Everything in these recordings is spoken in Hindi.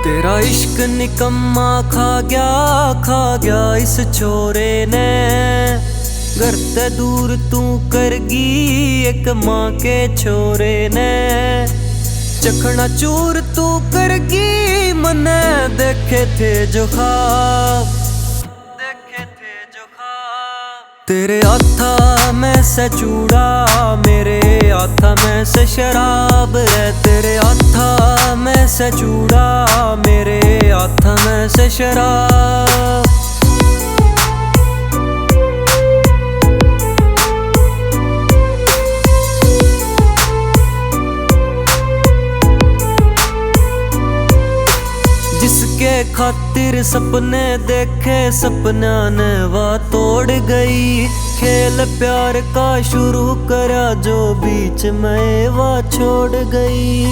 तेरा इश्क निकम्मा खा गया इस छोरे ने। घर ते दूर तू करगी एक माँ के छोरे ने। चखना चूर तू करगी मने देखे थे जो ख्वाब, तेरे हाथा में से चूड़ा मेरे हाथा में से शराब है। तेरे हाथा में से चूड़ा मेरे हाथा में से शराब। जिसके खातिर सपने देखे सपना ने वह तोड़ गई। खेल प्यार का शुरू करा जो बीच में वह छोड़ गई।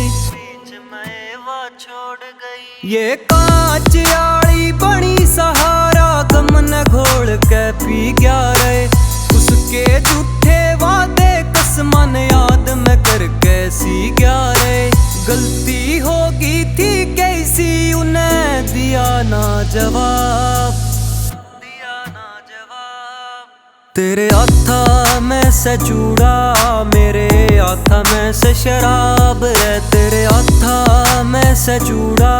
ये कांच आड़ी बड़ी सहारा गम न घोल के पी गया रे। उसके झूठे वादे कसमन याद में करके सी गया रे। गलती होगी थी कैसी उन्हें दिया ना जवाब। तेरे हाथा में से चूड़ा मेरे हाथा में से शराब है। तेरे हाथा में से चूड़ा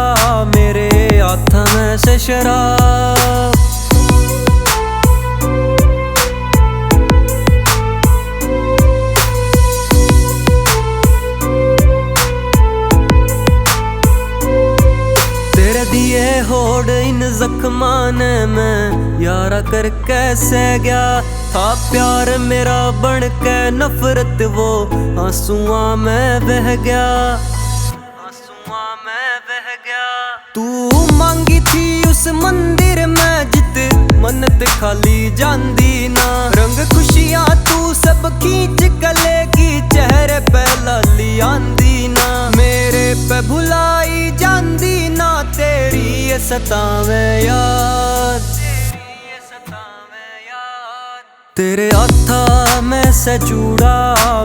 मेरे हाथा में से शराब। दिए होड़ इन जख्मान में यारा कर कैसे गया था। प्यार मेरा बन के नफरत वो आंसुओं में बह गया। तू मांगी थी उस मंदिर में जित मन्नत खाली जांदी ना। रंग खुशियां तू सब खींच गलेगी चेहरे पे लाली आंदी ना। मेरे पे भुलाई जांदी ना तेरी ये सतावे याद। तेरे हाथा में से चूड़ा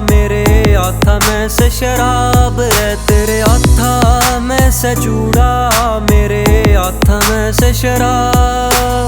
मेरे हाथा में से शराब है। तेरे हाथा में से चूड़ा मेरे हाथा में से शराब।